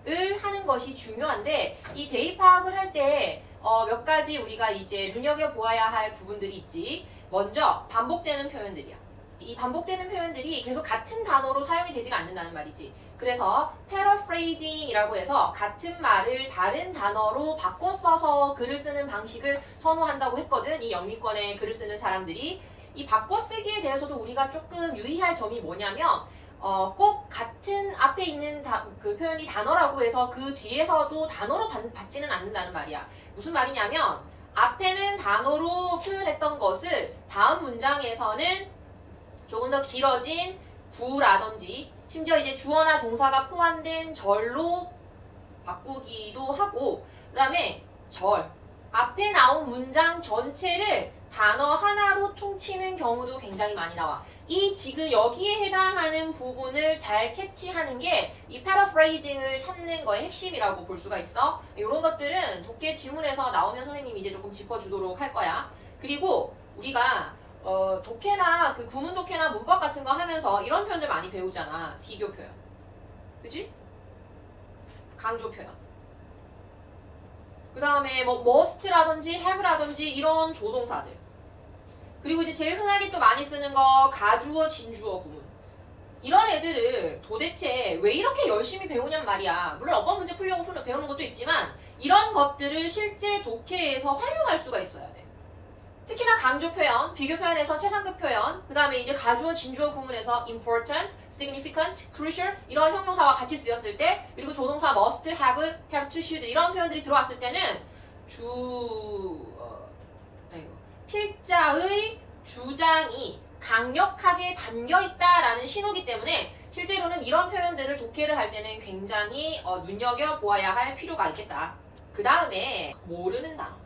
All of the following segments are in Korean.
파악을 하는 것이 중요한데 이 대입 파악을 할 때 몇 가지 우리가 이제 눈여겨보아야 할 부분들이 있지. 먼저 반복되는 표현들이야. 이 반복되는 표현들이 계속 같은 단어로 사용이 되지가 않는다는 말이지. 그래서 paraphrasing이라고 해서 같은 말을 다른 단어로 바꿔 써서 글을 쓰는 방식을 선호한다고 했거든. 이 영미권의 글을 쓰는 사람들이. 이 바꿔쓰기에 대해서도 우리가 조금 유의할 점이 뭐냐면 꼭 같은 앞에 있는 그 표현이 단어라고 해서 그 뒤에서도 단어로 받지는 않는다는 말이야. 무슨 말이냐면 앞에는 단어로 표현했던 것을 다음 문장에서는 조금 더 길어진 구라든지 심지어 이제 주어나 동사가 포함된 절로 바꾸기도 하고, 그 다음에 절 앞에 나온 문장 전체를 단어 하나로 퉁치는 경우도 굉장히 많이 나와. 이 지금 여기에 해당하는 부분을 잘 캐치하는 게 이 paraphrasing을 찾는 거의 핵심이라고 볼 수가 있어. 이런 것들은 독해 지문에서 나오면 선생님이 이제 조금 짚어주도록 할 거야. 그리고 우리가 독해나 그 구문 독해나 문법 같은 거 하면서 이런 표현들 많이 배우잖아. 비교 표현. 그치? 강조 표현. 그 다음에 뭐 must라든지 have라든지 이런 조동사들. 그리고 이제 제일 흔하게 또 많이 쓰는 거 가주어, 진주어 구문. 이런 애들을 도대체 왜 이렇게 열심히 배우냔 말이야. 물론 어법 문제 풀려고 배우는 것도 있지만 이런 것들을 실제 독해에서 활용할 수가 있어야 돼. 특히나 강조 표현, 비교 표현에서 최상급 표현, 그 다음에 이제 가주어, 진주어 구문에서 important, significant, crucial 이런 형용사와 같이 쓰였을 때, 그리고 조동사 must, have to, should 이런 표현들이 들어왔을 때는 필자의 주장이 강력하게 담겨있다라는 신호기 때문에 실제로는 이런 표현들을 독해를 할 때는 굉장히 눈여겨보아야 할 필요가 있겠다. 그 다음에 모르는 단어.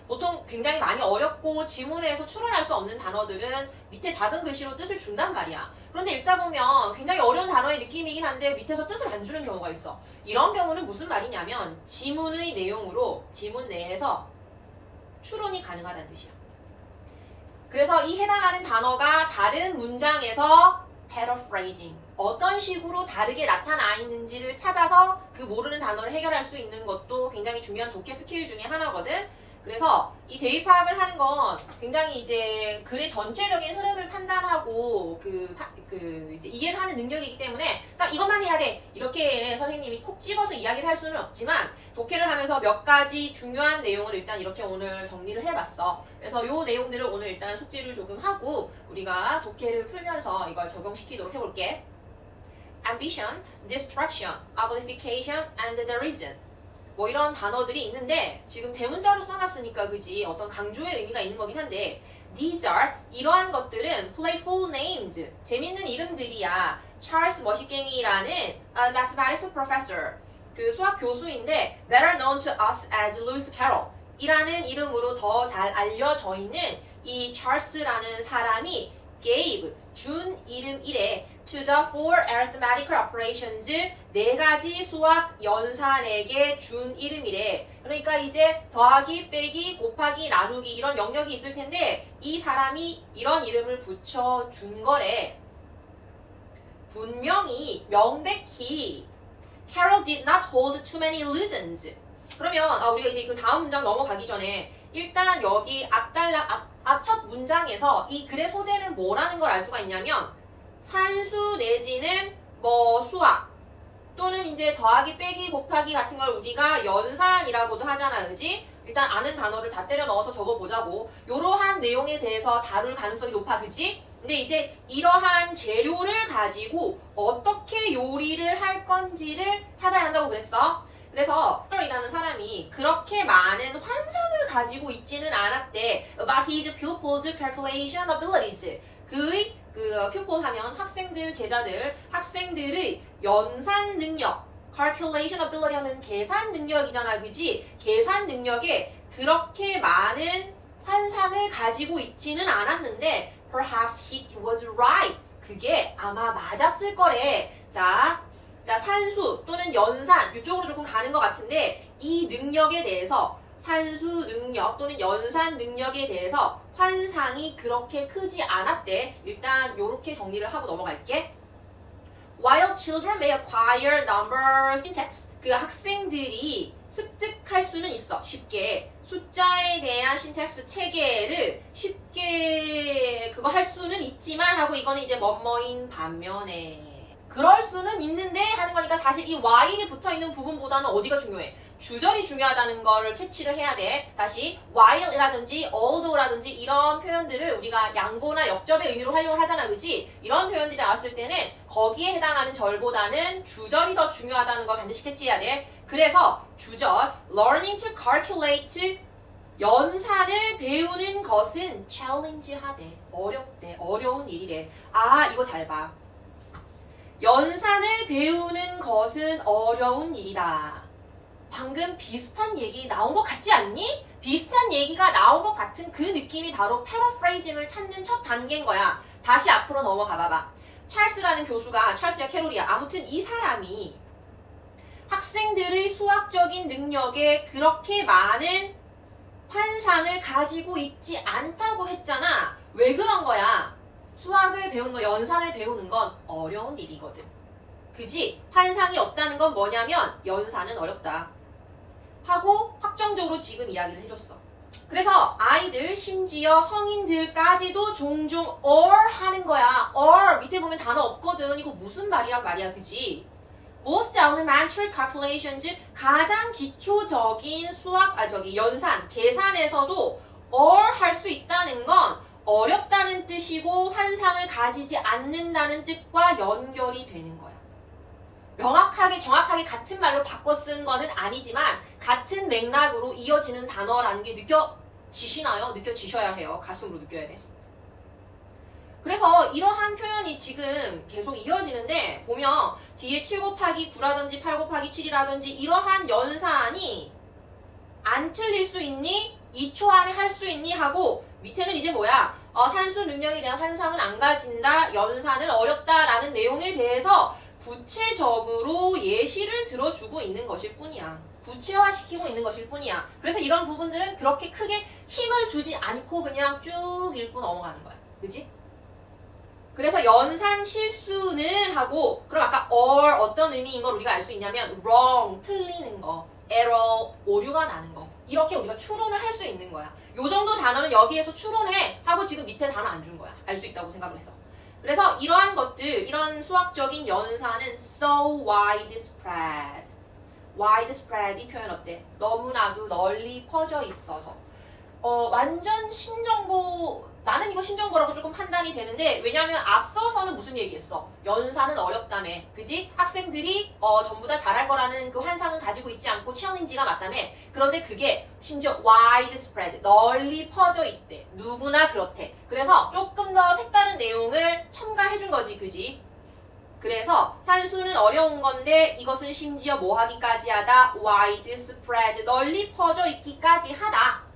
보통 굉장히 많이 어렵고 지문에서 추론할 수 없는 단어들은 밑에 작은 글씨로 뜻을 준단 말이야. 그런데 읽다 보면 굉장히 어려운 단어의 느낌이긴 한데 밑에서 뜻을 안 주는 경우가 있어. 이런 경우는 무슨 말이냐면 지문의 내용으로 지문 내에서 추론이 가능하다는 뜻이야. 그래서 이 해당하는 단어가 다른 문장에서 paraphrasing 어떤 식으로 다르게 나타나 있는지를 찾아서 그 모르는 단어를 해결할 수 있는 것도 굉장히 중요한 독해 스킬 중에 하나거든. 그래서 이 대입 파악을 하는 건 굉장히 이제 글의 전체적인 흐름을 판단하고 이제 이해를 하는 능력이기 때문에 딱 이것만 해야 돼 이렇게 선생님이 콕 집어서 이야기를 할 수는 없지만 독해를 하면서 몇 가지 중요한 내용을 일단 이렇게 오늘 정리를 해봤어. 그래서 요 내용들을 오늘 일단 숙지를 조금 하고 우리가 독해를 풀면서 이걸 적용시키도록 해볼게. Ambition, distraction, amplification, and the reason. 뭐 이런 단어들이 있는데 지금 대문자로 써놨으니까 그지 어떤 강조의 의미가 있는 거긴 한데 these are 이러한 것들은 playful names 재밌는 이름들이야. 찰스 머시갱이라는 mathematics professor 그 수학 교수인데 better known to us as Lewis Carroll 이라는 이름으로 더 잘 알려져 있는 이 찰스라는 사람이 gave 준 이름 이래 to the four arithmetical operations 네 가지 수학 연산에게 준 이름이래. 그러니까 이제 더하기, 빼기, 곱하기, 나누기 이런 영역이 있을 텐데 이 사람이 이런 이름을 붙여준 거래. 분명히 명백히 Carroll did not hold too many illusions. 그러면 우리가 이제 그 다음 문장 넘어가기 전에 일단 여기 앞 첫 문장에서 이 글의 소재는 뭐라는 걸 알 수가 있냐면 산수 내지는 뭐 수학 또는 이제 더하기 빼기 곱하기 같은 걸 우리가 연산이라고도 하잖아, 그지? 일단 아는 단어를 다 때려 넣어서 적어보자고. 이러한 내용에 대해서 다룰 가능성이 높아, 그지? 근데 이제 이러한 재료를 가지고 어떻게 요리를 할 건지를 찾아야 한다고 그랬어. 그래서 이라는 사람이 그렇게 많은 환상을 가지고 있지는 않았대. About his pupils' calculation abilities. 그의 pupil 하면 학생들, 제자들, 학생들의 연산 능력, calculation ability 하면 계산 능력이잖아, 그지? 계산 능력에 그렇게 많은 환상을 가지고 있지는 않았는데 perhaps he was right. 그게 아마 맞았을 거래. 자, 산수 또는 연산 이쪽으로 조금 가는 것 같은데 이 능력에 대해서 산수 능력 또는 연산 능력에 대해서 환상이 그렇게 크지 않았대. 일단 요렇게 정리를 하고 넘어갈게. while children may acquire number syntax. 그 학생들이 습득할 수는 있어. 쉽게. 숫자에 대한 신텍스 체계를 쉽게 그거 할 수는 있지만 하고 이거는 이제 뭐뭐인 반면에. 그럴 수는 있는데 하는 거니까 사실 이 while이 붙어있는 부분보다는 어디가 중요해? 주절이 중요하다는 거를 캐치를 해야 돼. 다시 while이라든지 although라든지 이런 표현들을 우리가 양보나 역접의 의미로 활용을 하잖아. 그지? 이런 표현들이 나왔을 때는 거기에 해당하는 절보다는 주절이 더 중요하다는 걸 반드시 캐치해야 돼. 그래서 주절 learning to calculate 연산을 배우는 것은 challenge하대. 어렵대. 어려운 일이래. 아 이거 잘 봐. 연산을 배우는 것은 어려운 일이다. 방금 비슷한 얘기 나온 것 같지 않니? 비슷한 얘기가 나온 것 같은 그 느낌이 바로 패러프레이징을 찾는 첫 단계인 거야. 다시 앞으로 넘어가 봐봐. 찰스라는 교수가, 찰스야 캐롤이야. 아무튼 이 사람이 학생들의 수학적인 능력에 그렇게 많은 환상을 가지고 있지 않다고 했잖아. 왜 그런 거야? 수학을 배우는 거, 연산을 배우는 건 어려운 일이거든. 그지? 환상이 없다는 건 뭐냐면 연산은 어렵다. 하고 확정적으로 지금 이야기를 해줬어. 그래서 아이들 심지어 성인들까지도 종종 or 하는 거야. or 밑에 보면 단어 없거든. 이거 무슨 말이란 말이야. 그지? Most elementary calculations 가장 기초적인 수학, 연산, 계산에서도 or 할 수 있다는 건 어렵다는 뜻이고 환상을 가지지 않는다는 뜻과 연결이 되는 거야. 명확하게 정확하게 같은 말로 바꿔 쓴 거는 아니지만 같은 맥락으로 이어지는 단어라는 게 느껴지시나요? 느껴지셔야 해요. 가슴으로 느껴야 돼. 그래서 이러한 표현이 지금 계속 이어지는데 보면 뒤에 7 곱하기 9라든지 8 곱하기 7이라든지 이러한 연산이 안 틀릴 수 있니? 2초 안에 할 수 있니? 하고 밑에는 이제 뭐야? 산수 능력에 대한 환상은 안 가진다. 연산을 어렵다라는 내용에 대해서 구체적으로 예시를 들어주고 있는 것일 뿐이야. 구체화시키고 있는 것일 뿐이야. 그래서 이런 부분들은 그렇게 크게 힘을 주지 않고 그냥 쭉 읽고 넘어가는 거야. 그지? 그래서 연산 실수는 하고 그럼 아까 or 어떤 의미인 걸 우리가 알 수 있냐면 wrong, 틀리는 거, error, 오류가 나는 거. 이렇게 우리가 추론을 할 수 있는 거야. 요 정도 단어는 여기에서 추론해 하고 지금 밑에 단어 안 준 거야. 알 수 있다고 생각을 해서. 그래서 이러한 것들, 이런 수학적인 연산은 so widespread. widespread 이 표현 어때? 너무나도 널리 퍼져 있어서. 완전 신정보, 나는 이거 신정보라고 조금 판단이 되는데 왜냐면 앞서서는 무슨 얘기했어? 연산은 어렵다며. 그지? 학생들이 전부 다 잘할 거라는 그 환상은 가지고 있지 않고 챌린지가 맞다며. 그런데 그게 심지어 widespread, 널리 퍼져 있대. 누구나 그렇대. 그래서 조금 더 색다른 내용을 첨가해준 거지. 그지? 그래서 산수는 어려운 건데 이것은 심지어 뭐 하기까지 하다? widespread, 널리 퍼져 있기까지 하다.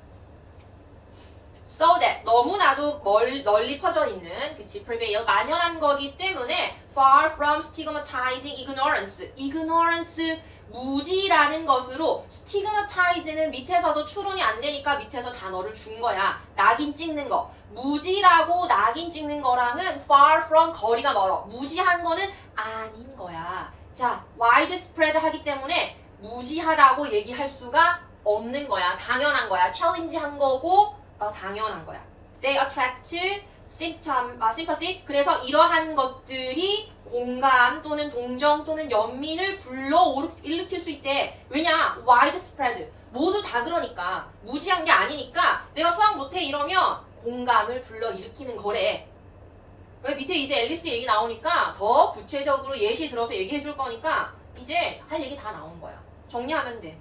So that 너무나도 널리 퍼져 있는 그치 prevail 만연한 거기 때문에 far from stigmatizing ignorance ignorance 무지라는 것으로 stigmatize는 밑에서도 추론이 안 되니까 밑에서 단어를 준 거야. 낙인 찍는 거 무지라고 낙인 찍는 거랑은 far from 거리가 멀어. 무지한 거는 아닌 거야. 자 widespread 하기 때문에 무지하다고 얘기할 수가 없는 거야. 당연한 거야. challenge한 거고 당연한 거야. They attract sympathy. 그래서 이러한 것들이 공감 또는 동정 또는 연민을 일으킬 수 있대. 왜냐? widespread. 모두 다 그러니까. 무지한 게 아니니까 내가 수학 못해 이러면 공감을 불러일으키는 거래. 밑에 이제 앨리스 얘기 나오니까 더 구체적으로 예시 들어서 얘기해 줄 거니까 이제 할 얘기 다 나온 거야. 정리하면 돼.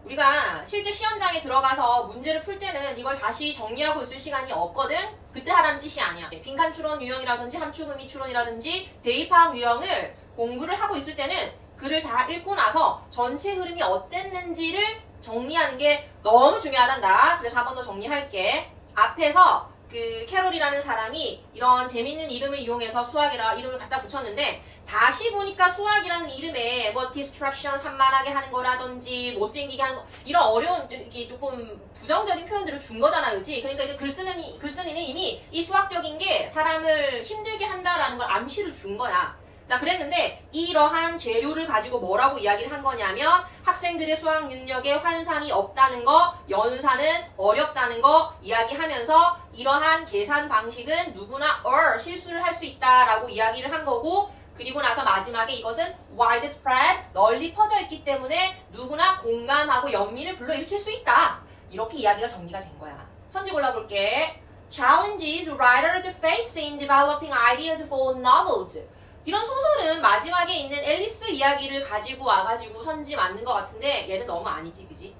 우리가 실제 시험장에 들어가서 문제를 풀 때는 이걸 다시 정리하고 있을 시간이 없거든? 그때 하라는 뜻이 아니야. 빈칸 추론 유형이라든지 함축 의미 추론이라든지 대입학 유형을 공부를 하고 있을 때는 글을 다 읽고 나서 전체 흐름이 어땠는지를 정리하는 게 너무 중요하단다. 그래서 한 번 더 정리할게. 앞에서 그 캐롤이라는 사람이 이런 재밌는 이름을 이용해서 수학에다가 이름을 갖다 붙였는데 다시 보니까 수학이라는 이름에 뭐 distraction 산만하게 하는 거라든지 못생기게 하는 거 이런 어려운 이렇게 조금 부정적인 표현들을 준 거잖아. 그치? 그러니까 이제 글쓴이는 이미 이 수학적인 게 사람을 힘들게 한다라는 걸 암시를 준 거야. 자, 그랬는데 이러한 재료를 가지고 뭐라고 이야기를 한 거냐면 학생들의 수학 능력에 환상이 없다는 거, 연산은 어렵다는 거 이야기하면서 이러한 계산 방식은 누구나 실수를 할 수 있다라고 이야기를 한 거고, 그리고 나서 마지막에 이것은 widespread, 널리 퍼져 있기 때문에 누구나 공감하고 연민을 불러일으킬 수 있다. 이렇게 이야기가 정리가 된 거야. 선지 골라볼게. Challenges writers face in developing ideas for novels. 이런 소설은 마지막에 있는 앨리스 이야기를 가지고 와가지고 선지 맞는 것 같은데 얘는 너무 아니지, 그지?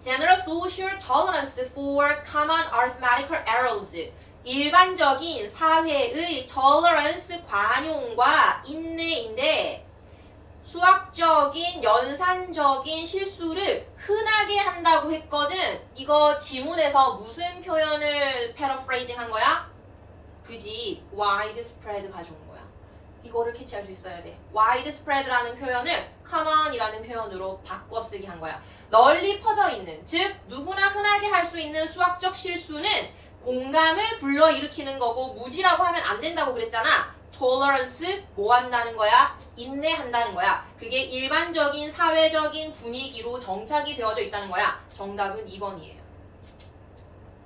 General social tolerance for common arithmetical errors. 일반적인 사회의 tolerance, 관용과 인내인데 수학적인, 연산적인 실수를 흔하게 한다고 했거든. 이거 지문에서 무슨 표현을 paraphrasing 한 거야? 그지? widespread 가져온 거야. 이거를 캐치할 수 있어야 돼. widespread라는 표현을 common이라는 표현으로 바꿔 쓰기 한 거야. 널리 퍼져 있는, 즉 누구나 흔하게 할 수 있는 수학적 실수는 공감을 불러일으키는 거고 무지라고 하면 안 된다고 그랬잖아. tolerance 뭐 한다는 거야? 인내한다는 거야. 그게 일반적인 사회적인 분위기로 정착이 되어져 있다는 거야. 정답은 2번이에요.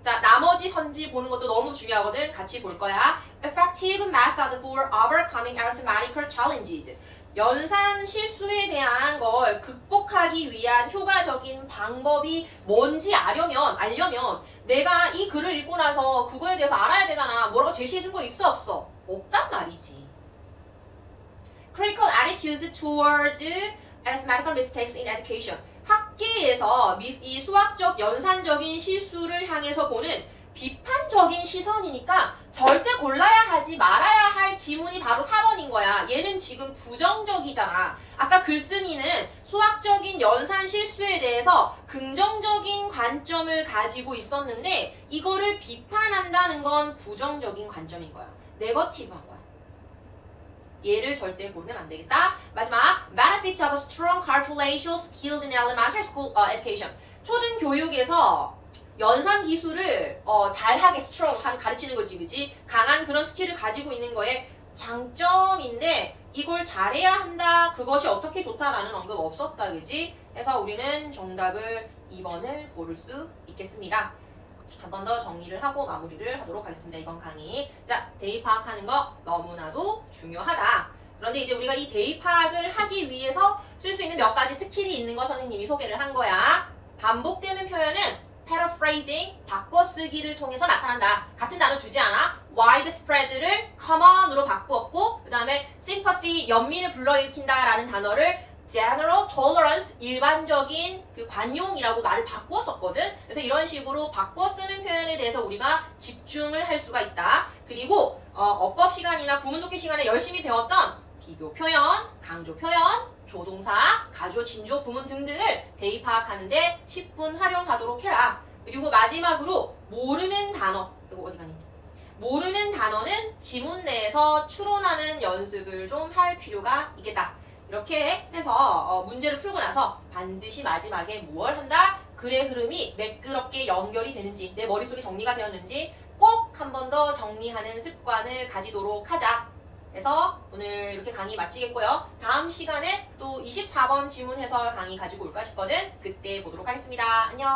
자, 나머지 선지 보는 것도 너무 중요하거든. 같이 볼 거야. Effective method for overcoming arithmetical challenges. 연산 실수에 대한 걸 극복하기 위한 효과적인 방법이 뭔지 알려면 내가 이 글을 읽고 나서 그거에 대해서 알아야 되잖아. 뭐라고 제시해준 거 있어 없어? 없단 말이지. Critical attitudes towards arithmetical mistakes in education. 학계에서 이 수학적 연산적인 실수를 향해서 보는 비판적인 시선이니까 절대 골라야 하지 말아야 할 지문이 바로 4번인 거야. 얘는 지금 부정적이잖아. 아까 글쓴이는 수학적인 연산 실수에 대해서 긍정적인 관점을 가지고 있었는데 이거를 비판한다는 건 부정적인 관점인 거야. 네거티브한 거야. 얘를 절대 고르면 안 되겠다. 마지막, benefits of strong calculation skills in elementary school education. 초등 교육에서 연산 기술을 잘하게 strong 가르치는 거지, 그지? 강한 그런 스킬을 가지고 있는 거에 장점인데 이걸 잘해야 한다, 그것이 어떻게 좋다라는 언급 없었다, 그지? 해서 우리는 정답을 2번을 고를 수 있겠습니다. 한 번 더 정리를 하고 마무리를 하도록 하겠습니다. 이번 강의. 자, 대입 파악하는 거 너무나도 중요하다. 그런데 이제 우리가 이 대입 파악을 하기 위해서 쓸 수 있는 몇 가지 스킬이 있는 거 선생님이 소개를 한 거야. 반복되는 표현은 paraphrasing, 바꿔쓰기를 통해서 나타난다. 같은 단어 주지 않아? widespread를 common으로 바꾸었고, 그 다음에 sympathy, 연민을 불러일으킨다라는 단어를 general tolerance, 일반적인 그 관용이라고 말을 바꾸었었거든. 그래서 이런 식으로 바꿔 쓰는 표현에 대해서 우리가 집중을 할 수가 있다. 그리고 어법 시간이나 구문독해 시간에 열심히 배웠던 비교 표현, 강조 표현, 조동사, 가조, 진조, 구문 등등을 대입 파악하는데 10분 활용하도록 해라. 그리고 마지막으로 모르는 단어, 이거 어디 가니? 모르는 단어는 지문 내에서 추론하는 연습을 좀 할 필요가 있겠다. 이렇게 해서 문제를 풀고 나서 반드시 마지막에 무엇 한다? 글의 흐름이 매끄럽게 연결이 되는지, 내 머릿속에 정리가 되었는지 꼭 한 번 더 정리하는 습관을 가지도록 하자. 그래서 오늘 이렇게 강의 마치겠고요. 다음 시간에 또 24번 지문 해설 강의 가지고 올까 싶거든. 그때 보도록 하겠습니다. 안녕.